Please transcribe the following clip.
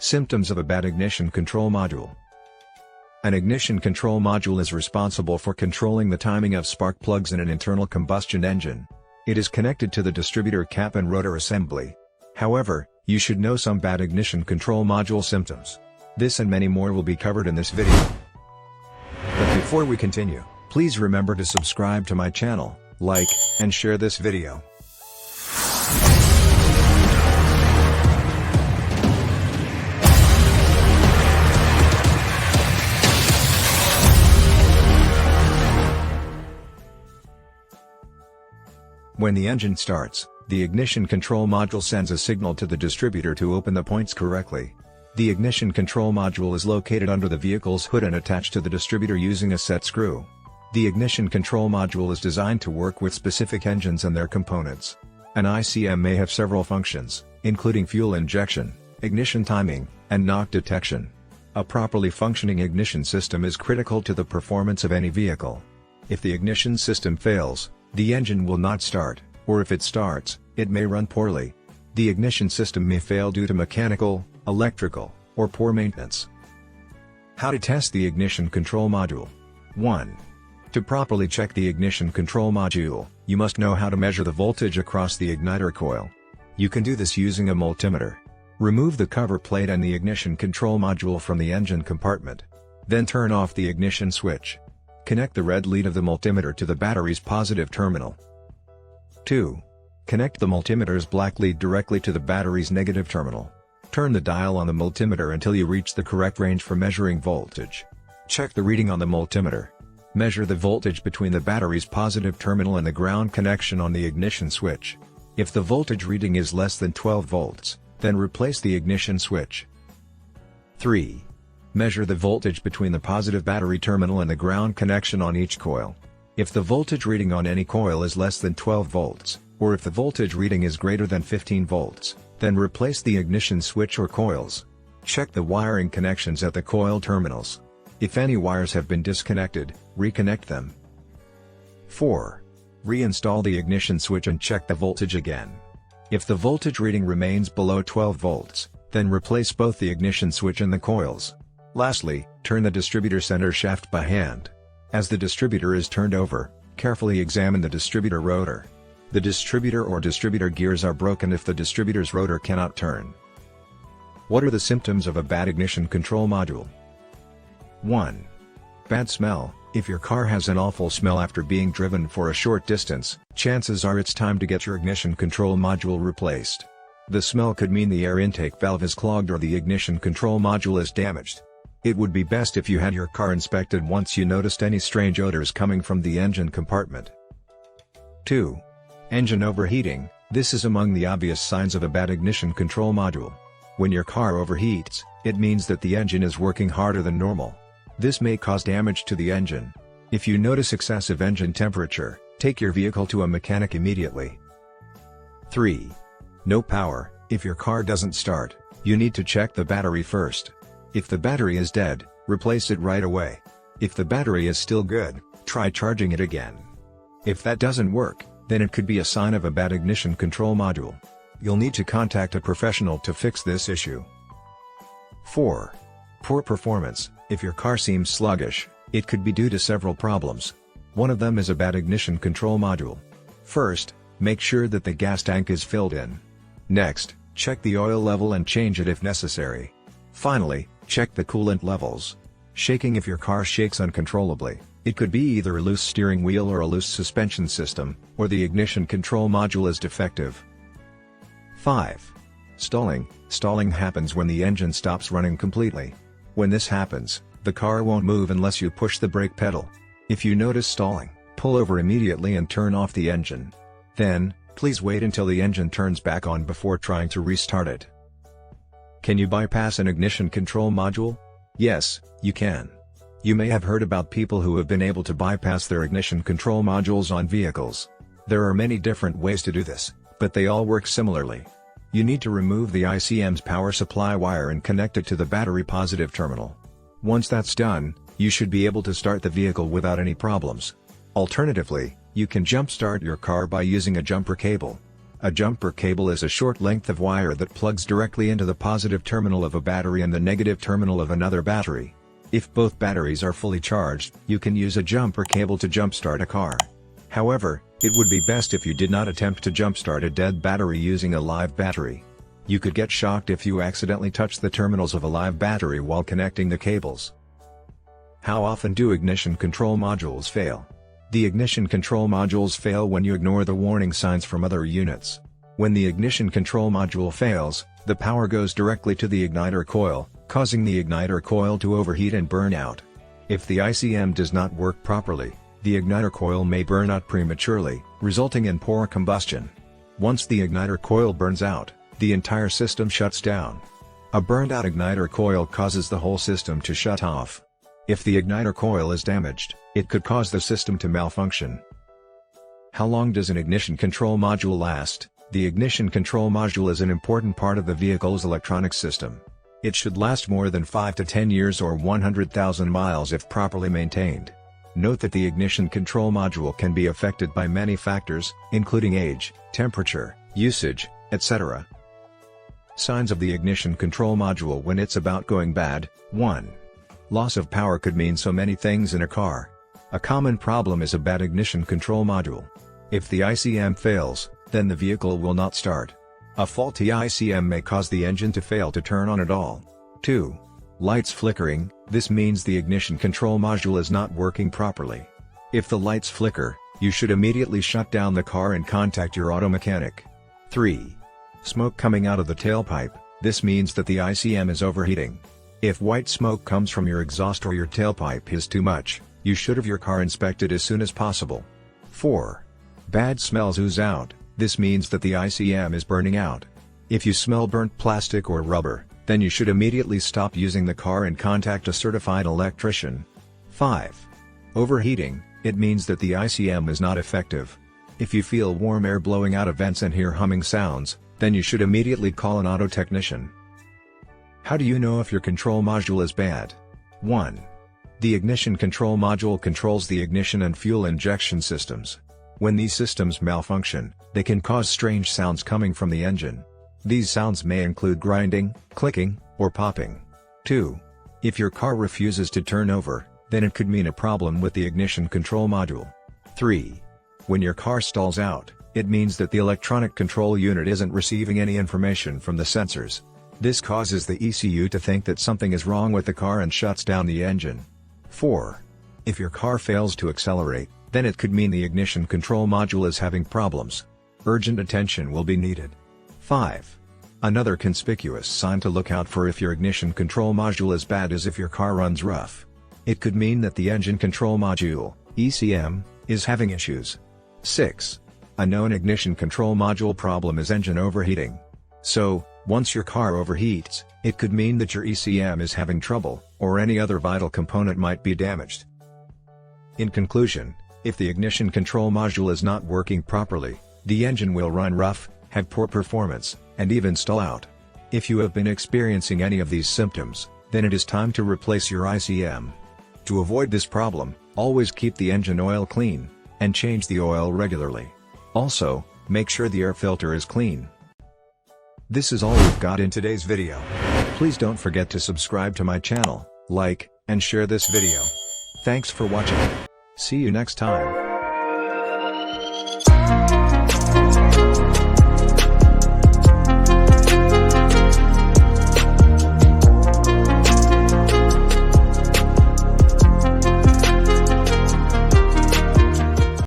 Symptoms of a bad ignition control module. An ignition control module is responsible for controlling the timing of spark plugs in an internal combustion engine. It is connected to the distributor cap and rotor assembly. However, you should know some bad ignition control module symptoms. This and many more will be covered in this video. But before we continue, please remember to subscribe to my channel, like, and share this video. When the engine starts, the ignition control module sends a signal to the distributor to open the points correctly. The ignition control module is located under the vehicle's hood and attached to the distributor using a set screw. The ignition control module is designed to work with specific engines and their components. An ICM may have several functions, including fuel injection, ignition timing, and knock detection. A properly functioning ignition system is critical to the performance of any vehicle. If the ignition system fails, the engine will not start, or if it starts, it may run poorly. The ignition system may fail due to mechanical, electrical, or poor maintenance. How to test the ignition control module. 1. To properly check the ignition control module, you must know how to measure the voltage across the igniter coil. You can do this using a multimeter. Remove the cover plate and the ignition control module from the engine compartment. Then turn off the ignition switch. Connect the red lead of the multimeter to the battery's positive terminal. 2. Connect the multimeter's black lead directly to the battery's negative terminal. Turn the dial on the multimeter until you reach the correct range for measuring voltage. Check the reading on the multimeter. Measure the voltage between the battery's positive terminal and the ground connection on the ignition switch. If the voltage reading is less than 12 volts, then replace the ignition switch. 3. Measure the voltage between the positive battery terminal and the ground connection on each coil. If the voltage reading on any coil is less than 12 volts, or if the voltage reading is greater than 15 volts, then replace the ignition switch or coils. Check the wiring connections at the coil terminals. If any wires have been disconnected, reconnect them. 4. Reinstall the ignition switch and check the voltage again. If the voltage reading remains below 12 volts, then replace both the ignition switch and the coils. Lastly, turn the distributor center shaft by hand. As the distributor is turned over, carefully examine the distributor rotor. The distributor or distributor gears are broken if the distributor's rotor cannot turn. What are the symptoms of a bad ignition control module? 1. Bad smell. If your car has an awful smell after being driven for a short distance, chances are it's time to get your ignition control module replaced. The smell could mean the air intake valve is clogged or the ignition control module is damaged. It would be best if you had your car inspected once you noticed any strange odors coming from the engine compartment. 2. Engine overheating. This is among the obvious signs of a bad ignition control module. When your car overheats, it means that the engine is working harder than normal. This may cause damage to the engine. If you notice excessive engine temperature, take your vehicle to a mechanic immediately. 3. No power. If your car doesn't start, you need to check the battery first. If the battery is dead, replace it right away. If the battery is still good, try charging it again. If that doesn't work, then it could be a sign of a bad ignition control module. You'll need to contact a professional to fix this issue. 4. Poor performance. If your car seems sluggish, it could be due to several problems. One of them is a bad ignition control module. First, make sure that the gas tank is filled in. Next, check the oil level and change it if necessary. Finally, check the coolant levels. Shaking. If your car shakes uncontrollably, it could be either a loose steering wheel or a loose suspension system, or the ignition control module is defective. 5. Stalling. Stalling happens when the engine stops running completely. When this happens, the car won't move unless you push the brake pedal. If you notice stalling, pull over immediately and turn off the engine. Then, please wait until the engine turns back on before trying to restart it. Can you bypass an ignition control module? Yes, you can. You may have heard about people who have been able to bypass their ignition control modules on vehicles. There are many different ways to do this, but they all work similarly. You need to remove the ICM's power supply wire and connect it to the battery positive terminal. Once that's done, you should be able to start the vehicle without any problems. Alternatively, you can jump start your car by using a jumper cable. A jumper cable is a short length of wire that plugs directly into the positive terminal of a battery and the negative terminal of another battery. If both batteries are fully charged, you can use a jumper cable to jumpstart a car. However, it would be best if you did not attempt to jumpstart a dead battery using a live battery. You could get shocked if you accidentally touch the terminals of a live battery while connecting the cables. How often do ignition control modules fail? The ignition control modules fail when you ignore the warning signs from other units. When the ignition control module fails, the power goes directly to the igniter coil, causing the igniter coil to overheat and burn out. If the ICM does not work properly, the igniter coil may burn out prematurely, resulting in poor combustion. Once the igniter coil burns out, the entire system shuts down. A burned-out igniter coil causes the whole system to shut off. If the igniter coil is damaged, it could cause the system to malfunction. How long does an ignition control module last? The ignition control module is an important part of the vehicle's electronic system. It should last more than 5 to 10 years or 100,000 miles if properly maintained. Note that the ignition control module can be affected by many factors, including age, temperature, usage, etc. Signs of the ignition control module when it's about going bad. 1. Loss of power could mean so many things in a car. A common problem is a bad ignition control module. If the ICM fails, then the vehicle will not start. A faulty ICM may cause the engine to fail to turn on at all. 2. Lights flickering. This means the ignition control module is not working properly. If the lights flicker, you should immediately shut down the car and contact your auto mechanic. 3. Smoke coming out of the tailpipe. This means that the ICM is overheating. If white smoke comes from your exhaust or your tailpipe is too much, you should have your car inspected as soon as possible. 4. Bad smells ooze out. This means that the ICM is burning out. If you smell burnt plastic or rubber, then you should immediately stop using the car and contact a certified electrician. 5. Overheating. It means that the ICM is not effective. If you feel warm air blowing out of vents and hear humming sounds, then you should immediately call an auto technician. How do you know if your control module is bad? 1. The ignition control module controls the ignition and fuel injection systems. When these systems malfunction, they can cause strange sounds coming from the engine. These sounds may include grinding, clicking, or popping. 2. If your car refuses to turn over, then it could mean a problem with the ignition control module. 3. When your car stalls out, it means that the electronic control unit isn't receiving any information from the sensors. This causes the ECU to think that something is wrong with the car and shuts down the engine. 4. If your car fails to accelerate, then it could mean the ignition control module is having problems. Urgent attention will be needed. 5. Another conspicuous sign to look out for if your ignition control module is bad is if your car runs rough. It could mean that the engine control module, ECM, is having issues. 6. A known ignition control module problem is engine overheating. So, once your car overheats, it could mean that your ECM is having trouble, or any other vital component might be damaged. In conclusion, if the ignition control module is not working properly, the engine will run rough, have poor performance, and even stall out. If you have been experiencing any of these symptoms, then it is time to replace your ICM. To avoid this problem, always keep the engine oil clean, and change the oil regularly. Also, make sure the air filter is clean. This is all we've got in today's video. Please don't forget to subscribe to my channel, like, and share this video. Thanks for watching. See you next time.